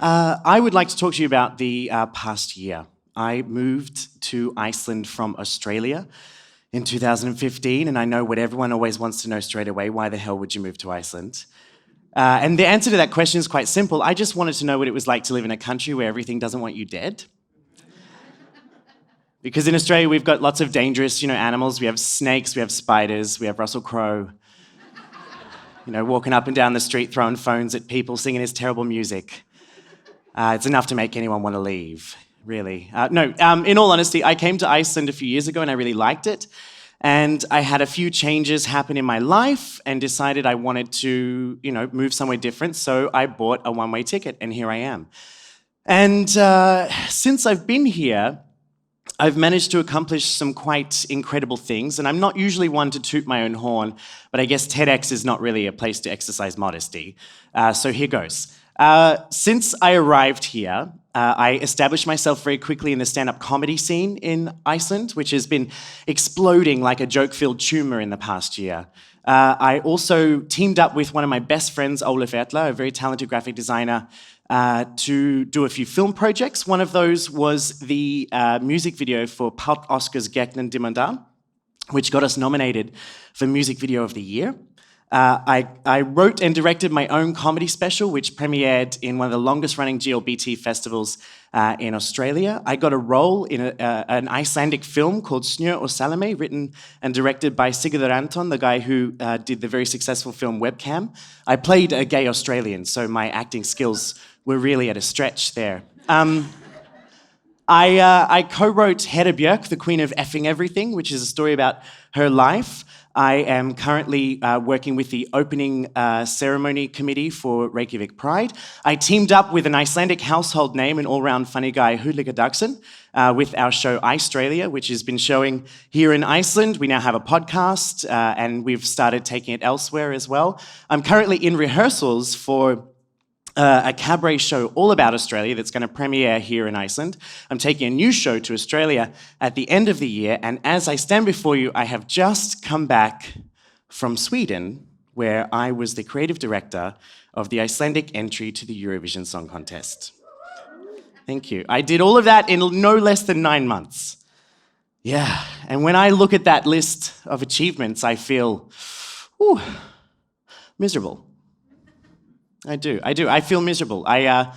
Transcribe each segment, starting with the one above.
I would like to talk to you about the past year. I moved to Iceland from Australia in 2015, and I know what everyone always wants to know straight away: why the hell would you move to Iceland? And the answer to that question is quite simple. I just wanted to know what it was like to live in a country where everything doesn't want you dead. Because in Australia, we've got lots of dangerous, animals. We have snakes, we have spiders, we have Russell Crowe, walking up and down the street, throwing phones at people, singing his terrible music. It's enough to make anyone want to leave, really. In all honesty, I came to Iceland a few years ago and I really liked it. And I had a few changes happen in my life and decided I wanted to, move somewhere different. So I bought a one-way ticket and here I am. And since I've been here, I've managed to accomplish some quite incredible things, and I'm not usually one to toot my own horn, but I guess TEDx is not really a place to exercise modesty. So here goes. Since I arrived here, I established myself very quickly in the stand-up comedy scene in Iceland, which has been exploding like a joke-filled tumour in the past year. I also teamed up with one of my best friends, Ólöf Erla, a very talented graphic designer, to do a few film projects. One of those was the music video for Páll Óskar's Gegnin Dimandal, which got us nominated for Music Video of the Year. I wrote and directed my own comedy special, which premiered in one of the longest-running GLBT festivals in Australia. I got a role in an Icelandic film called Snjö og Salome, written and directed by Sigurður Anton, the guy who did the very successful film Webcam. I played a gay Australian, so my acting skills were really at a stretch there. I co-wrote Hedda Björk, the Queen of Effing Everything, which is a story about her life. I am currently working with the opening ceremony committee for Reykjavík Pride. I teamed up with an Icelandic household name and all-round funny guy, Hugleikur Dagsson, with our show Icetralia, which has been showing here in Iceland. We now have a podcast, and we've started taking it elsewhere as well. I'm currently in rehearsals for a cabaret show all about Australia that's going to premiere here in Iceland. I'm taking a new show to Australia at the end of the year, and as I stand before you, I have just come back from Sweden, where I was the creative director of the Icelandic entry to the Eurovision Song Contest. Thank you. I did all of that in no less than 9 months. Yeah, and when I look at that list of achievements, I feel, miserable. I do. I feel miserable. I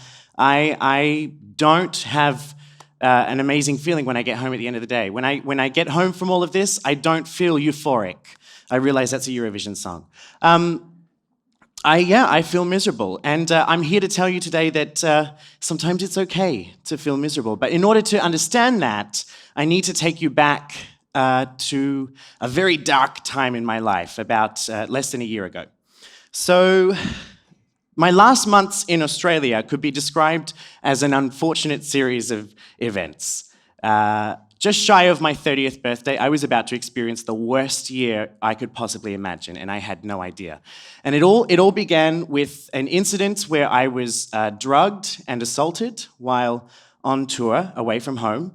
don't have an amazing feeling when I get home at the end of the day. When I get home from all of this, I don't feel euphoric. I realize that's a Eurovision song. I feel miserable. And I'm here to tell you today that sometimes it's okay to feel miserable. But in order to understand that, I need to take you back to a very dark time in my life, about less than a year ago. So my last months in Australia could be described as an unfortunate series of events. Just shy of my 30th birthday, I was about to experience the worst year I could possibly imagine, and I had no idea. And it all began with an incident where I was drugged and assaulted while on tour away from home.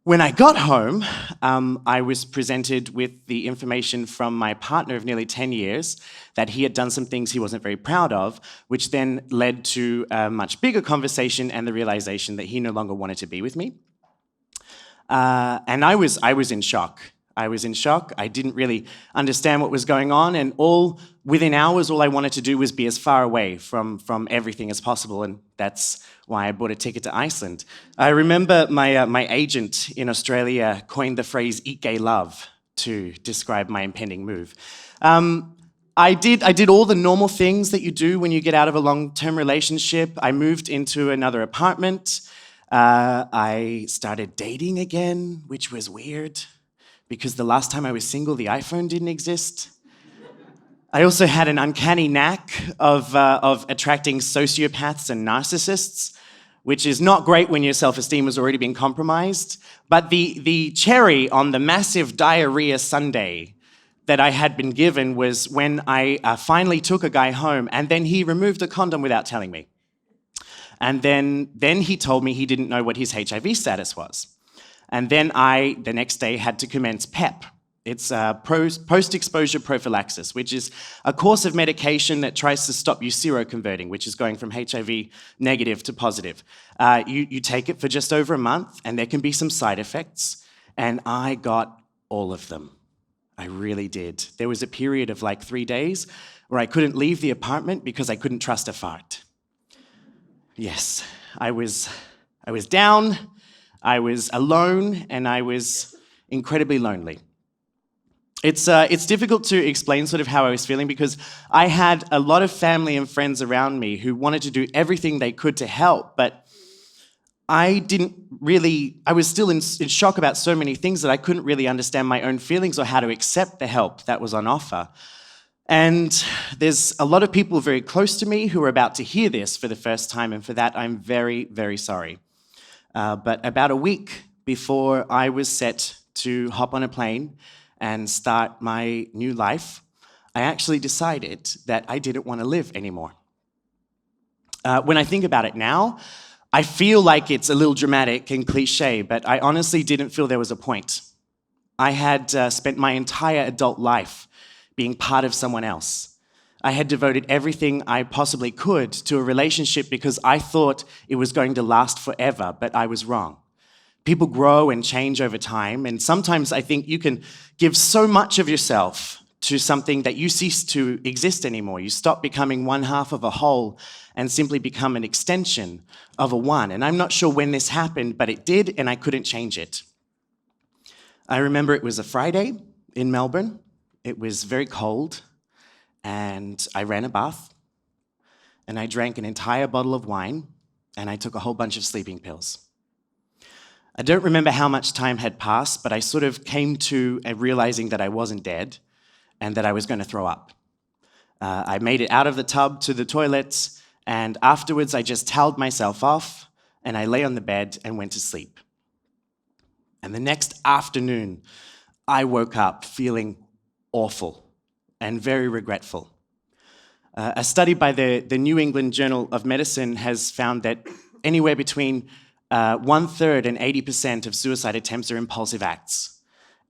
When I got home, I was presented with the information from my partner of nearly 10 years that he had done some things he wasn't very proud of, which then led to a much bigger conversation and the realization that he no longer wanted to be with me. And I was in shock. I didn't really understand what was going on, and within hours, all I wanted to do was be as far away from everything as possible, and that's why I bought a ticket to Iceland. I remember my agent in Australia coined the phrase "eat gay love" to describe my impending move. I did all the normal things that you do when you get out of a long-term relationship. I moved into another apartment. I started dating again, which was weird, because the last time I was single, the iPhone didn't exist. I also had an uncanny knack of attracting sociopaths and narcissists, which is not great when your self-esteem has already been compromised. But the cherry on the massive diarrhea sundae that I had been given was when I finally took a guy home, and then he removed a condom without telling me. And then he told me he didn't know what his HIV status was. And then I, the next day, had to commence PEP, It's post-exposure prophylaxis, which is a course of medication that tries to stop you seroconverting, which is going from HIV negative to positive. You take it for just over a month, and there can be some side effects, and I got all of them. I really did. There was a period of like 3 days where I couldn't leave the apartment because I couldn't trust a fart. Yes, I was down, I was alone, and I was incredibly lonely. It's difficult to explain sort of how I was feeling because I had a lot of family and friends around me who wanted to do everything they could to help, but I was still in shock about so many things that I couldn't really understand my own feelings or how to accept the help that was on offer. And there's a lot of people very close to me who are about to hear this for the first time, and for that I'm very, very sorry. But about a week before I was set to hop on a plane and start my new life, I actually decided that I didn't want to live anymore. When I think about it now, I feel like it's a little dramatic and cliche, but I honestly didn't feel there was a point. I had spent my entire adult life being part of someone else. I had devoted everything I possibly could to a relationship because I thought it was going to last forever, but I was wrong. People grow and change over time, and sometimes I think you can give so much of yourself to something that you cease to exist anymore. You stop becoming one half of a whole and simply become an extension of a one. And I'm not sure when this happened, but it did, and I couldn't change it. I remember it was a Friday in Melbourne. It was very cold, and I ran a bath, and I drank an entire bottle of wine, and I took a whole bunch of sleeping pills. I don't remember how much time had passed, but I sort of came to realizing that I wasn't dead and that I was going to throw up. I made it out of the tub to the toilets, and afterwards I just toweled myself off, and I lay on the bed and went to sleep. And the next afternoon, I woke up feeling awful and very regretful. A study by the New England Journal of Medicine has found that anywhere between 1/3 and 80% of suicide attempts are impulsive acts.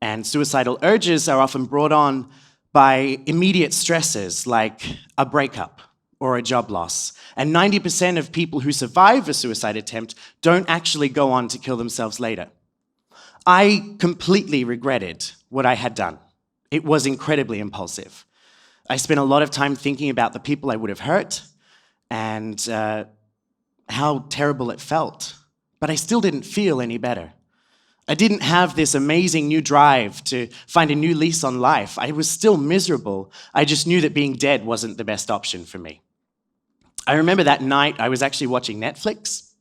And suicidal urges are often brought on by immediate stresses like a breakup or a job loss. And 90% of people who survive a suicide attempt don't actually go on to kill themselves later. I completely regretted what I had done. It was incredibly impulsive. I spent a lot of time thinking about the people I would have hurt and how terrible it felt. But I still didn't feel any better. I didn't have this amazing new drive to find a new lease on life. I was still miserable. I just knew that being dead wasn't the best option for me. I remember that night I was actually watching Netflix,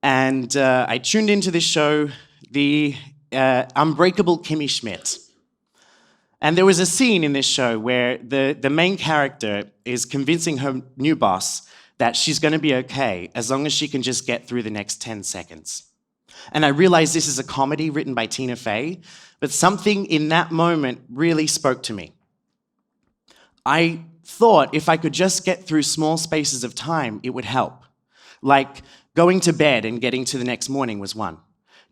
and I tuned into this show, The Unbreakable Kimmy Schmidt. And there was a scene in this show where the main character is convincing her new boss that she's going to be okay as long as she can just get through the next 10 seconds. And I realized this is a comedy written by Tina Fey, but something in that moment really spoke to me. I thought if I could just get through small spaces of time, it would help. Like going to bed and getting to the next morning was one.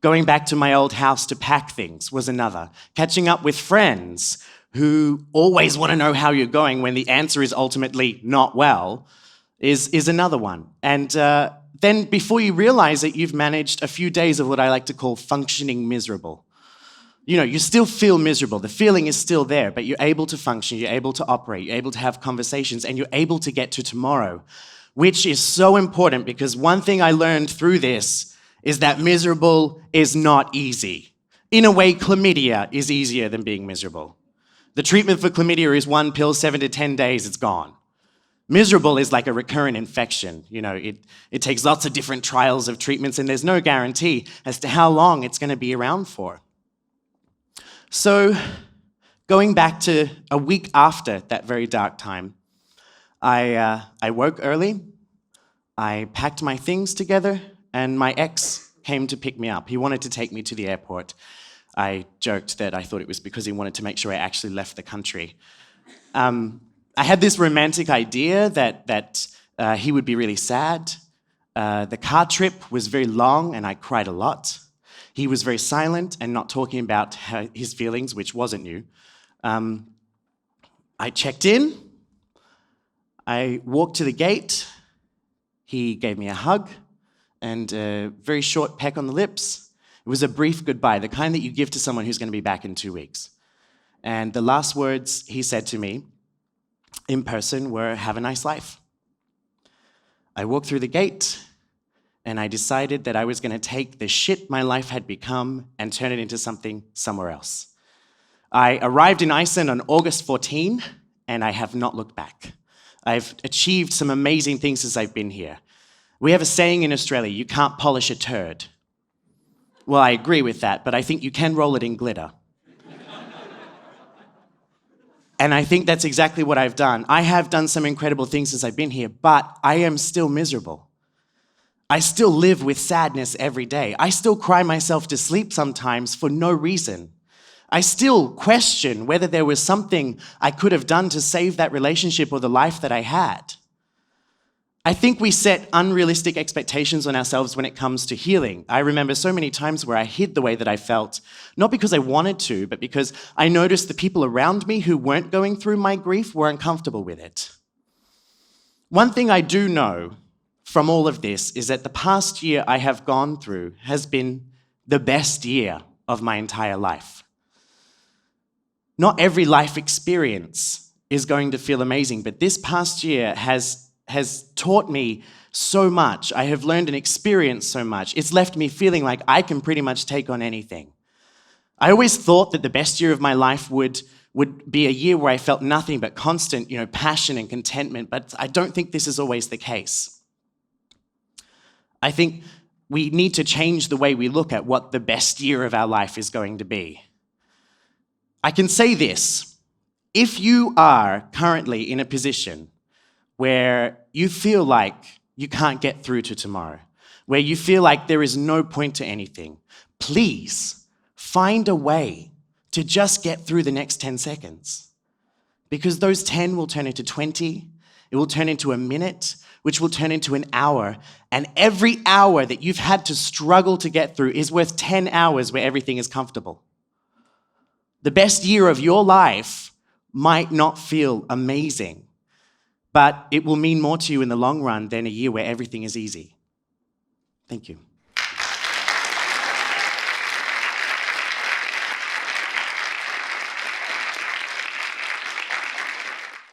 Going back to my old house to pack things was another. Catching up with friends who always want to know how you're going when the answer is ultimately not well is another one. And then before you realize it, you've managed a few days of what I like to call functioning miserable. You know, you still feel miserable. The feeling is still there, but you're able to function, you're able to operate, you're able to have conversations, and you're able to get to tomorrow, which is so important because one thing I learned through this is that miserable is not easy. In a way, chlamydia is easier than being miserable. The treatment for chlamydia is 1 pill, 7 to 10 days, it's gone. Miserable is like a recurrent infection. You know, it takes lots of different trials of treatments, and there's no guarantee as to how long it's going to be around for. So, going back to a week after that very dark time, I woke early, I packed my things together, and my ex came to pick me up. He wanted to take me to the airport. I joked that I thought it was because he wanted to make sure I actually left the country. I had this romantic idea that he would be really sad. The car trip was very long and I cried a lot. He was very silent and not talking about his feelings, which wasn't new. I checked in. I walked to the gate. He gave me a hug and a very short peck on the lips. It was a brief goodbye, the kind that you give to someone who's going to be back in 2 weeks. And the last words he said to me in person were, "Have a nice life." I walked through the gate and I decided that I was going to take the shit my life had become and turn it into something somewhere else. I arrived in Iceland on August 14 and I have not looked back. I've achieved some amazing things since I've been here. We have a saying in Australia, you can't polish a turd. Well, I agree with that, but I think you can roll it in glitter. And I think that's exactly what I've done. I have done some incredible things since I've been here, but I am still miserable. I still live with sadness every day. I still cry myself to sleep sometimes for no reason. I still question whether there was something I could have done to save that relationship or the life that I had. I think we set unrealistic expectations on ourselves when it comes to healing. I remember so many times where I hid the way that I felt, not because I wanted to, but because I noticed the people around me who weren't going through my grief were uncomfortable with it. One thing I do know from all of this is that the past year I have gone through has been the best year of my entire life. Not every life experience is going to feel amazing, but this past year has taught me so much. I have learned and experienced so much. It's left me feeling like I can pretty much take on anything. I always thought that the best year of my life would be a year where I felt nothing but constant, passion and contentment, but I don't think this is always the case. I think we need to change the way we look at what the best year of our life is going to be. I can say this, if you are currently in a position where you feel like you can't get through to tomorrow, where you feel like there is no point to anything, please find a way to just get through the next 10 seconds. Because those 10 will turn into 20, it will turn into a minute, which will turn into an hour, and every hour that you've had to struggle to get through is worth 10 hours where everything is comfortable. The best year of your life might not feel amazing, but it will mean more to you in the long run than a year where everything is easy. Thank you.